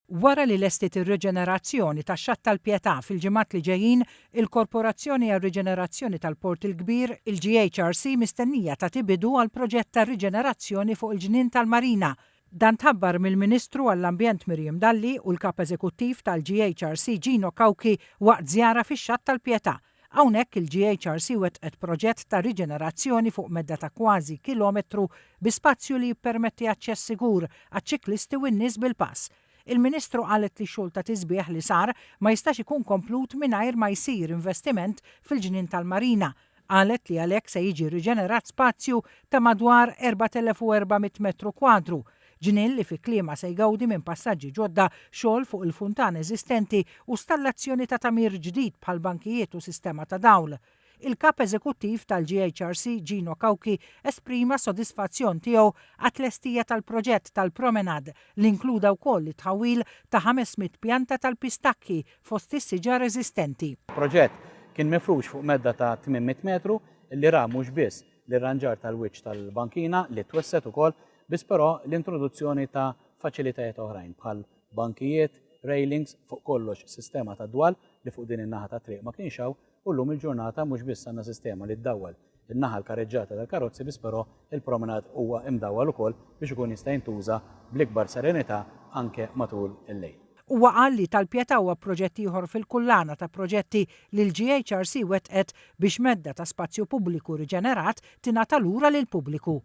Wara li lestet ir-riġenerazzjoni tax-Xatt tal-Pjetà fil-ġimgħat li ġejjin, il-Korporazzjoni għar-Riġenerazzjoni tal-Port il-Kbir, il-GHRC, mistennija tagħti bidu għal proġett ta' riġenerazzjoni fuq il-ġnien tal-Marina. Dan tħabbar mill-Ministru għall-Ambjent Miriam Dalli u l-Kap Eżekuttiv tal-GHRC Gino Kawki waqt żjara fix-Xatt tal-Pjetà. Hawnhekk il-GHRC wettqet proġett ta' riġenerazzjoni fuq medda ta' kważi kilometru bi spazju li jippermetti aċċess sigur għaċ-ċiklisti u n-nies bil-pass. Il-Ministru qalet li xogħol ta' tisbieħ li sar ma jistax ikun komplut mingħajr ma jsir investiment fil-ġnien tal-Marina. Qalet li għalhekk se jiġi riġenerat spazju ta' madwar 4400 metru kwadru. Ġnien li fi kliema se jgawdi minn passaġġi ġodda, xogħol fuq il-funtan eżistenti u stallazzjoni ta' tamir ġdid bħal bankijiet u sistema ta' dawl. Il-Kap Eżekuttiv tal-GHRC Gino Kawki esprima sodisfazzjon tiegħu għat-tlestija tal-proġett tal-Promenade li inkluda wkoll it-tħawil ta' 500 pjanta tal-pistakki fost is-siġar eżistenti. Proġett kien mifrux fuq medda ta' 800 metru li ra mhux biss l-irranġar tal-wiċċ tal-bankina li twesset ukoll biss però l-introduzzjoni ta' faċilitajiet oħrajn bħal bankijiet, railings fuq kollox sistema ta' dwal li fuq din in-naħa ta' triq ma kienx hawn u llum il-ġurnata mhux biss għandna sistema li ddawwal in-naħa l-karreġġata tal-karozzi biss però il-promenad huwa imdawwal ukoll biex ikun jista' jintuża bl-ikbar serenità anke matul il-lejl. Huwa qal li tal-Pjetà huwa proġett ieħor fil-kullana ta' proġetti li l-GHRC wettqet biex medda ta' spazju pubbliku riġenerat tingħata lura lill-pubbliku.